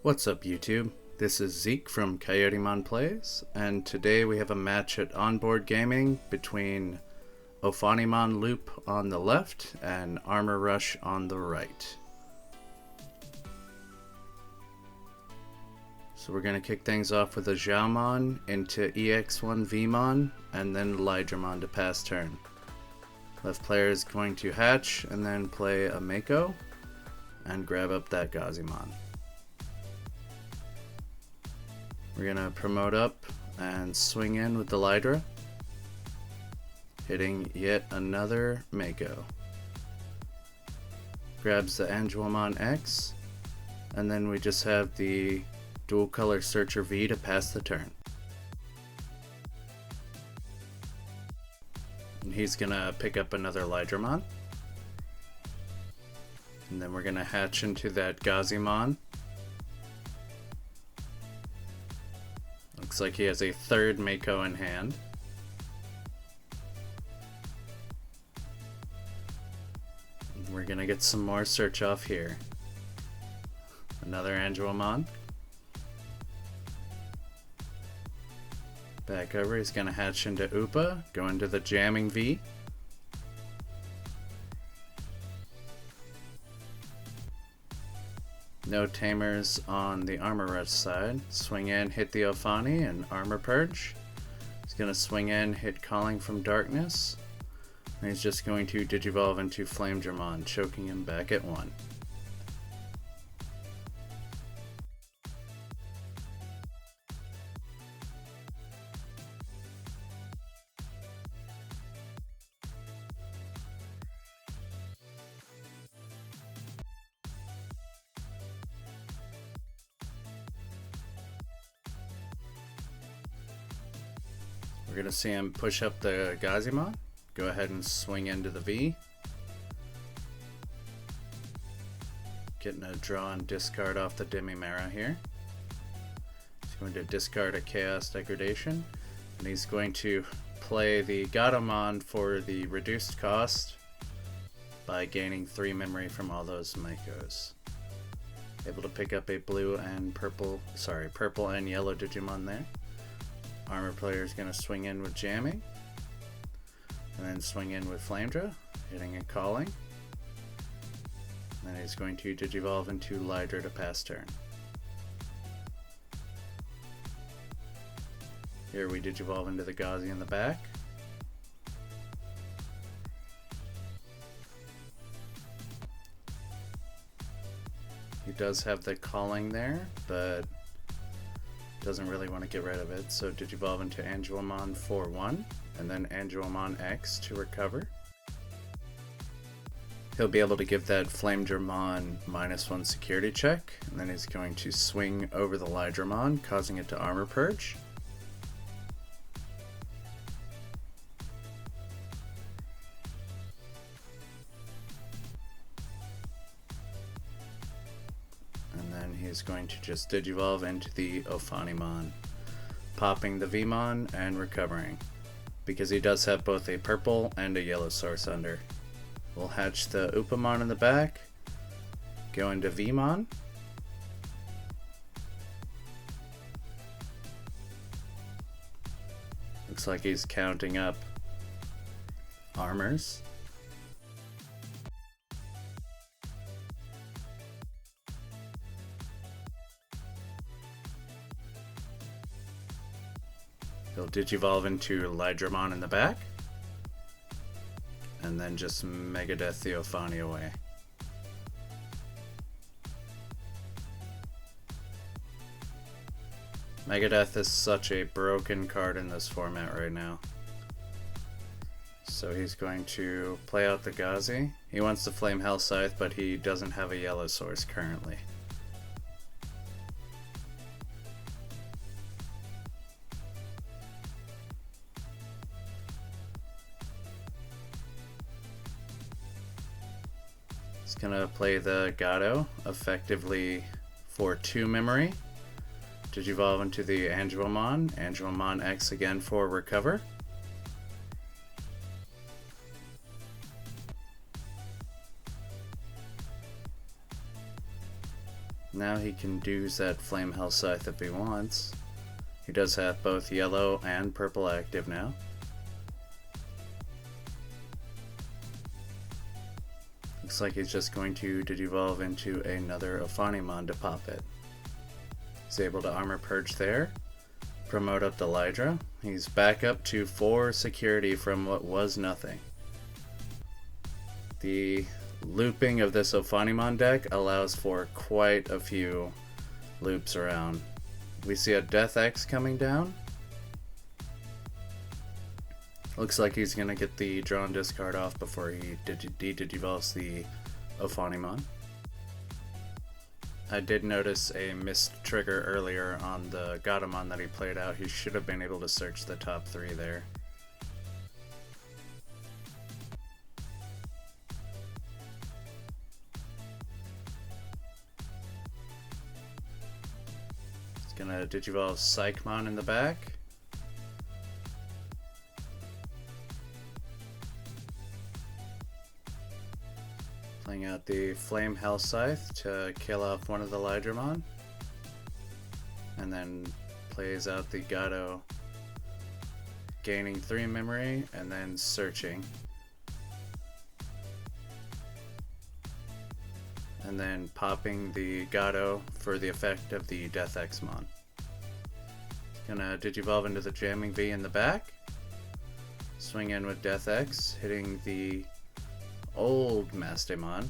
What's up YouTube? This is Zeke from Ophanimon Plays, and today we have a match at Onboard Gaming between Ophanimon Loop on the left and Armor Rush on the right. So we're going to kick things off with a Xiaomon into EX1 Vmon and then Lydramon to pass turn. Left player is going to hatch and then play a Mako and grab up that Gazimon. We're going to promote up and swing in with the Lydra, hitting yet another Mako. Grabs the Angelomon X, and then we just have the Dual Color Searcher V to pass the turn. And he's going to pick up another Lydramon. And then we're going to hatch into that Gazimon. Looks like he has a third Mako in hand. We're gonna get some more search off here. Another Angelomon. Back over, he's gonna hatch into Upa, go into the jamming V. No tamers on the Armor Rush side. Swing in, hit the Ophani and Armor Purge. He's going to swing in, hit Calling from Darkness. And he's just going to Digivolve into Flamedramon, choking him back at 1. We're going to see him push up the Gazimon. Go ahead and swing into the V. Getting a draw and discard off the Demimera here. He's going to discard a Chaos Degradation. And he's going to play the Gatomon for the reduced cost by gaining 3 memory from all those Makos. Able to pick up a purple and yellow Digimon there. Armor player is going to swing in with Jamming, and then swing in with Flamedra, hitting and Calling. And then he's going to Digivolve into Lydra to pass turn. Here we Digivolve into the Gazi in the back. He does have the Calling there, but doesn't really want to get rid of it, so Digivolve into Angelomon 4-1, and then Angelomon X to recover. He'll be able to give that Flamedramon -1 security check, and then he's going to swing over the Lydramon, causing it to Armor Purge. He's going to just Digivolve into the Ophanimon, popping the Vmon and recovering, because he does have both a purple and a yellow source under. We'll hatch the Upamon in the back, go into Vmon, looks like he's counting up armors. He'll Digivolve into Lydramon in the back, and then just Megadeth the Ophani away. Megadeth is such a broken card in this format right now. So he's going to play out the Gazi. He wants to Flame Hell Scythe, but he doesn't have a yellow source currently. Gonna play the Gato effectively for 2 memory. Digivolve into the Angelomon X again for recover. Now he can use that Flame Hell Scythe if he wants. He does have both yellow and purple active now. Looks like he's just going to Digivolve into another Ophanimon to pop it. He's able to Armor Purge there. Promote up the Lydra. He's back up to 4 security from what was nothing. The looping of this Ophanimon deck allows for quite a few loops around. We see a Death X coming down. Looks like he's going to get the drawn discard off before he de-digivolves the Ophanimon. I did notice a missed trigger earlier on the Gatomon that he played out. He should have been able to search the top 3 there. He's gonna Digivolve Psychmon in the back. Playing out the Flame Hell Scythe to kill off one of the Lydramon. And then plays out the Gato, gaining 3 memory and then searching. And then popping the Gato for the effect of the Death X-Mon. Gonna Digivolve into the Jamming V in the back. Swing in with Death X, hitting the old Mastemon.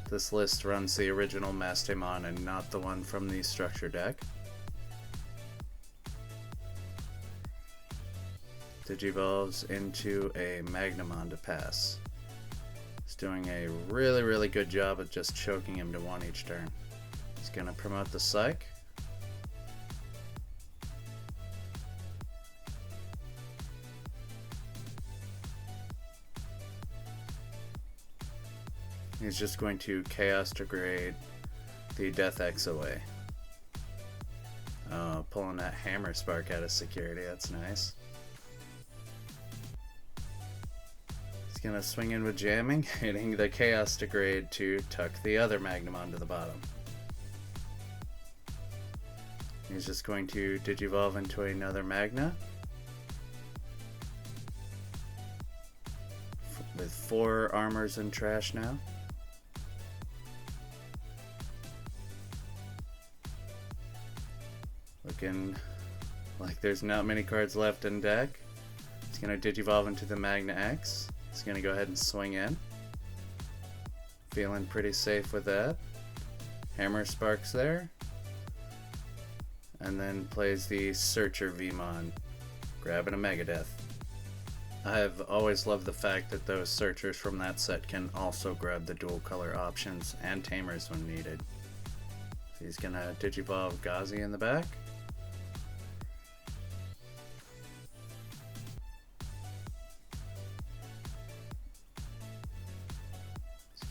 This list runs the original Mastemon and not the one from the structure deck. Digivolves into a Magnamon to pass. He's doing a really good job of just choking him to 1 each turn. He's gonna promote the Psych. He's just going to Chaos Degrade the Death X away. Oh, pulling that Hammer Spark out of security, that's nice. He's gonna swing in with Jamming, hitting the Chaos Degrade to tuck the other Magnamon to the bottom. He's just going to Digivolve into another Magna. With 4 armors and trash now. Looking like there's not many cards left in deck. He's going to Digivolve into the Magna X. He's going to go ahead and swing in. Feeling pretty safe with that. Hammer Sparks there. And then plays the Searcher Vmon, grabbing a Megadeth. I've always loved the fact that those Searchers from that set can also grab the dual color options and Tamers when needed. So he's going to Digivolve Gazi in the back.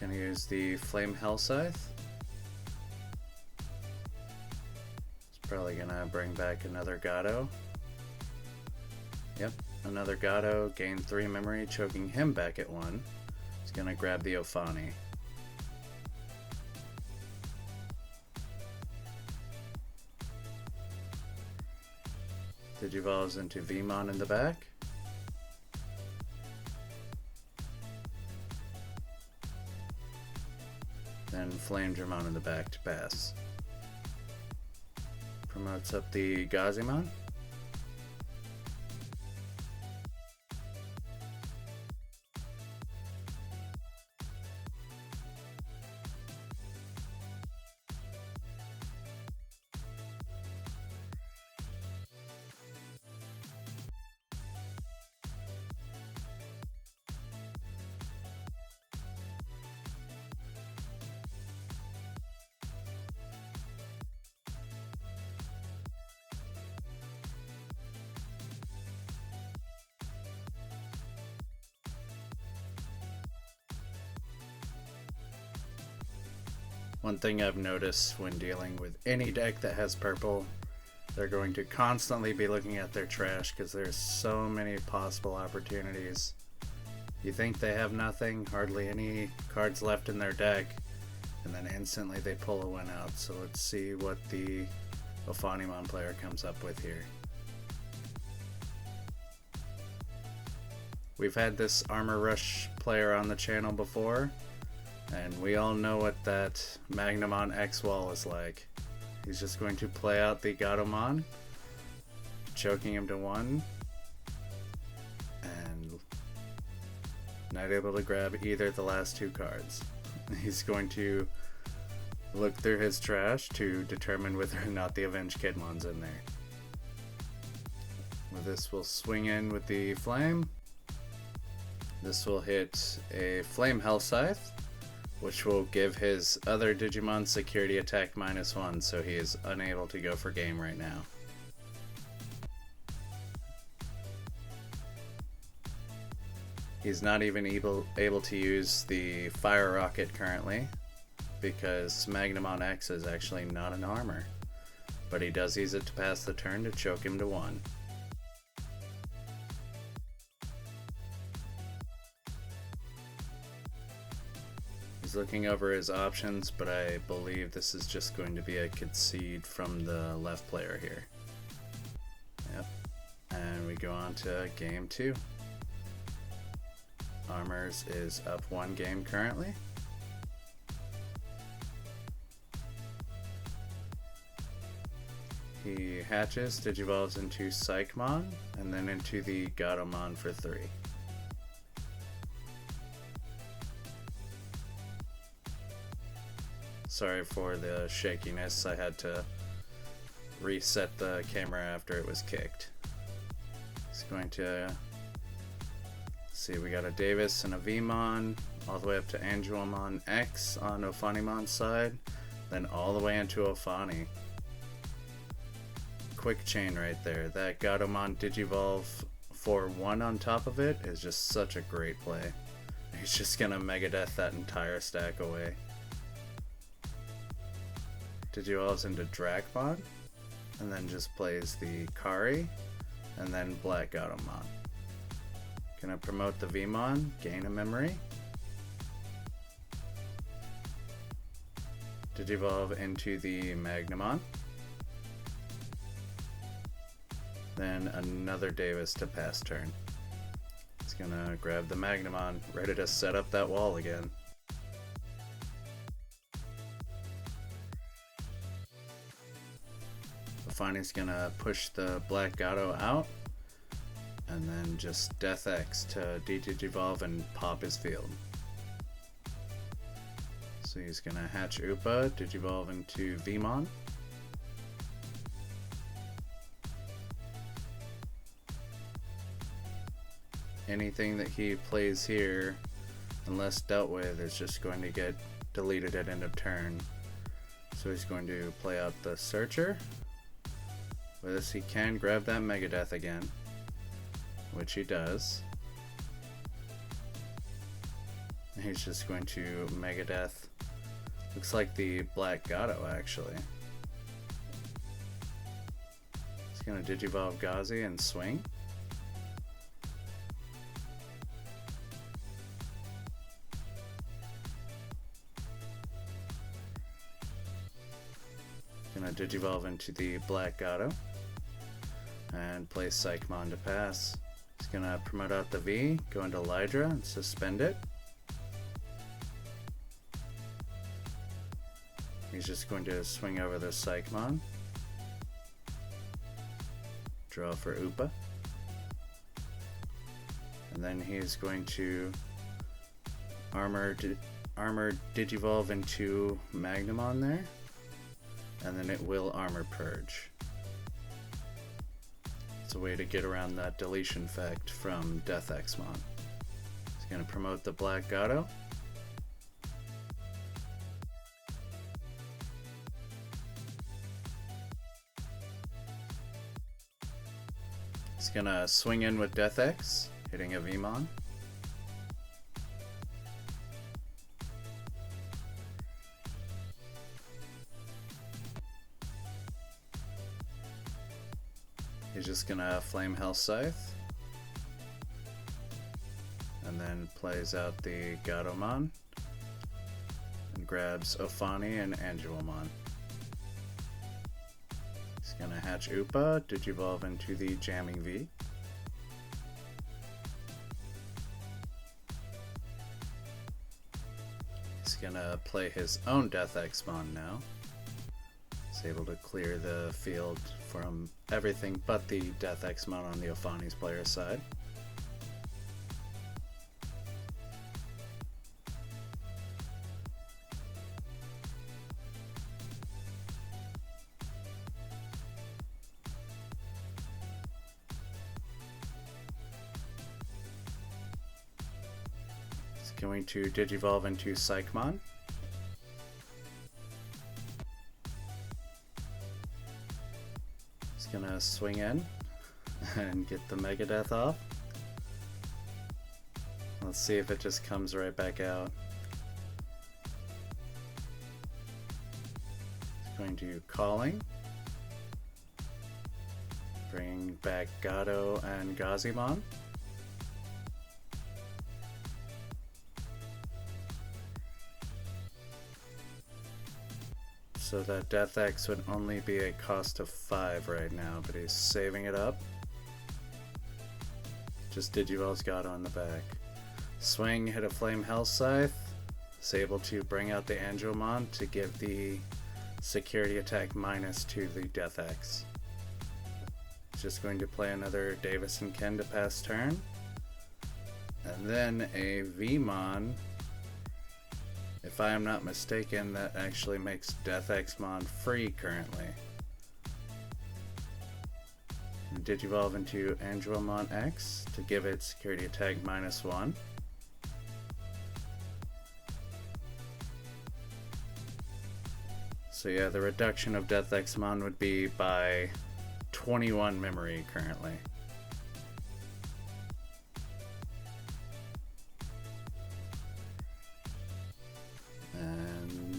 Gonna use the Flame Hell Scythe. It's probably gonna bring back another Gato. Yep, another Gato, gain 3 memory, choking him back at 1. He's gonna grab the Ophani. Digivolves into Vmon in the back. Then Flame Dramon in the back to pass. Promotes up the Gazimon. One thing I've noticed when dealing with any deck that has purple, they're going to constantly be looking at their trash because there's so many possible opportunities. You think they have nothing, hardly any cards left in their deck, and then instantly they pull a win out. So let's see what the Ophanimon player comes up with here. We've had this Armor Rush player on the channel before, and we all know what that Magnamon X wall is like. He's just going to play out the Gatomon, choking him to 1, and not able to grab either of the last 2 cards. He's going to look through his trash to determine whether or not the Avenged Kidmon's in there. With this, we'll swing in with the Flame. This will hit a Flame Hell Scythe, which will give his other Digimon security attack -1, so he is unable to go for game right now. He's not even able to use the Fire Rocket currently, because Magnamon X is actually not an armor, but he does use it to pass the turn to choke him to 1. He's looking over his options, but I believe this is just going to be a concede from the left player here. Yep. And we go on to game 2. Armors is up 1 game currently. He hatches, digivolves into Psychmon, and then into the Gatomon for 3. Sorry for the shakiness, I had to reset the camera after it was kicked. He's going to see, we got a Davis and a Vmon, all the way up to Angelmon X on Ophanimon's side, then all the way into Ophani. Quick chain right there. That Gatomon Digivolve for 1 on top of it is just such a great play. He's just gonna Megadeth that entire stack away. Digivolves into Dracmon, and then just plays the Kari, and then Black Gatomon. Gonna promote the Vmon, gain a memory. Digivolve into the Magnamon. Then another Davis to pass turn. He's gonna grab the Magnamon, ready to set up that wall again. Ophani's gonna push the Black Gato out, and then just Death X to Digivolve and pop his field. So he's gonna hatch Upa, Digivolve into Vmon. Anything that he plays here, unless dealt with, is just going to get deleted at end of turn. So he's going to play out the Searcher. With this, he can grab that Megadeth again, which he does. And he's just going to Megadeth. Looks like the Black Gato, actually. He's going to Digivolve Gazi and swing. Gonna Digivolve into the Black Gato and play Psychmon to pass. He's gonna promote out the V, go into Lydra and suspend it. He's just going to swing over the Psychmon, draw for Upa, and then he's going to armor Digivolve into Magnamon there, and then it will Armor Purge. It's a way to get around that deletion effect from Death Xmon. He's going to promote the Black Gato. He's going to swing in with Death X, hitting a Vmon. He's just gonna Flame Hell Scythe, and then plays out the Gatomon and grabs Ophani and Angelomon. He's going to hatch Upa, Digivolve into the Jamming V. He's going to play his own Death Exmon now. He's able to clear the field from everything but the Death Exmon on the Ophani's player side. Going to Digivolve into Psychmon. He's gonna swing in and get the Megadeth off. Let's see if it just comes right back out. He's going to Calling. Bring back Gato and Gazimon. So that Death X would only be a cost of 5 right now, but he's saving it up. Just Digivolve's Gato in the back. Swing, hit a Flame Hell Scythe. Is able to bring out the Angelomon to give the security attack minus to the Death X. Just going to play another Davis and Ken to pass turn. And then a Vmon. If I am not mistaken, that actually makes Death Exmon free currently. And Digivolve into Angelomon X to give it security attack -1. So yeah, the reduction of Death Exmon would be by 21 memory currently.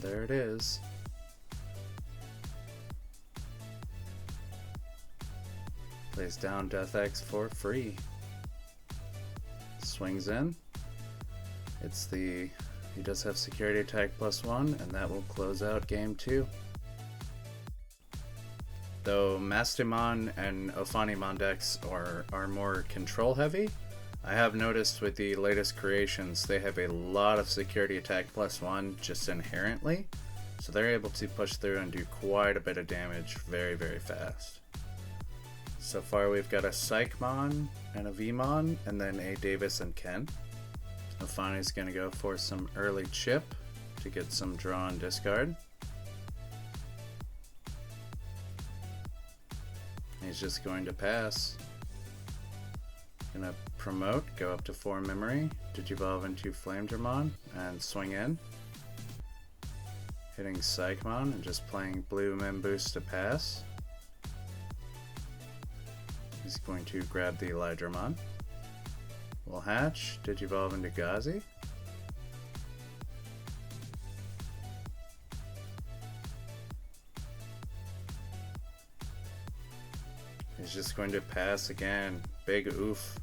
There it is. Plays down Death X for free. Swings in. He does have security attack +1, and that will close out game 2. Though Mastimon and Ophanimon decks are more control heavy, I have noticed with the latest creations they have a lot of security attack +1 just inherently, so they're able to push through and do quite a bit of damage very, very fast. So far we've got a Psychmon and a Vmon, and then a Davis and Ken. Ophani's going to go for some early chip to get some draw and discard. He's just going to pass. Gonna promote, go up to 4 memory, Digivolve into Flamedramon, and swing in. Hitting Psychmon and just playing Blue Memboost to pass. He's going to grab the Elydramon. We'll hatch, Digivolve into Gazi. He's just going to pass again. Big oof.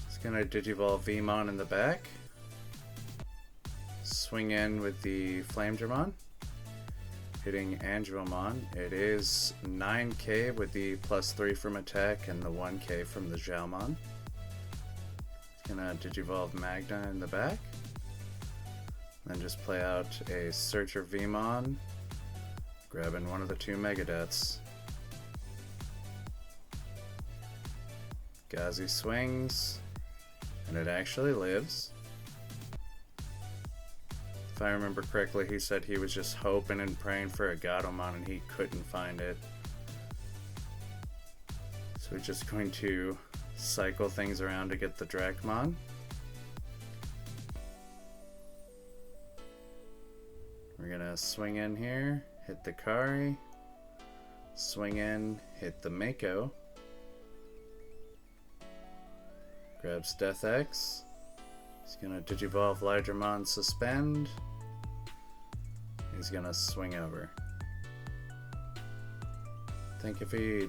He's going to Digivolve Vmon in the back. Swing in with the Flamedramon. Hitting Angelomon. It is 9k with the +3 from attack and the 1k from the Xiaomon. He's going to Digivolve Magna in the back. Then just play out a Searcher Vmon. Grabbing one of the 2 Megadeths. Gazi swings, and it actually lives. If I remember correctly, he said he was just hoping and praying for a Gatomon and he couldn't find it. So we're just going to cycle things around to get the Dracmon. We're gonna swing in here, hit the Kari, swing in, hit the Mako. Grabs Death X. He's gonna Digivolve Elydramon Suspend. He's gonna swing over. I think if he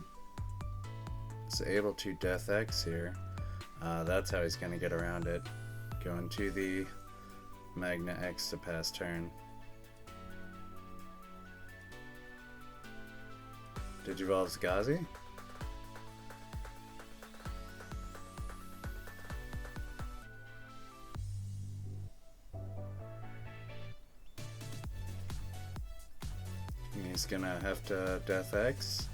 is able to Death X here, that's how he's gonna get around it. Going to the Magna X to pass turn. Digivolves Gazi. He's gonna have to Death X.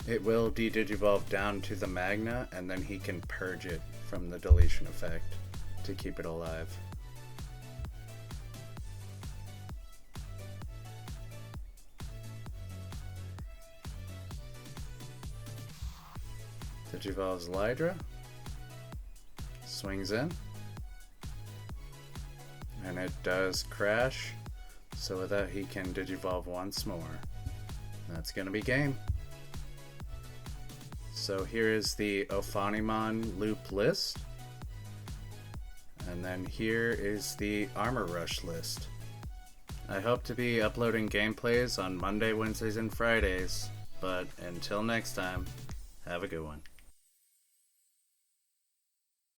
It will de-digivolve down to the Magna, and then he can purge it from the deletion effect to keep it alive. Digivolves Lydra. Swings in. And it does crash, so with that he can Digivolve once more. That's gonna be game. So here is the Ophanimon loop list. And then here is the Armor Rush list. I hope to be uploading gameplays on Monday, Wednesdays, and Fridays, but until next time, have a good one.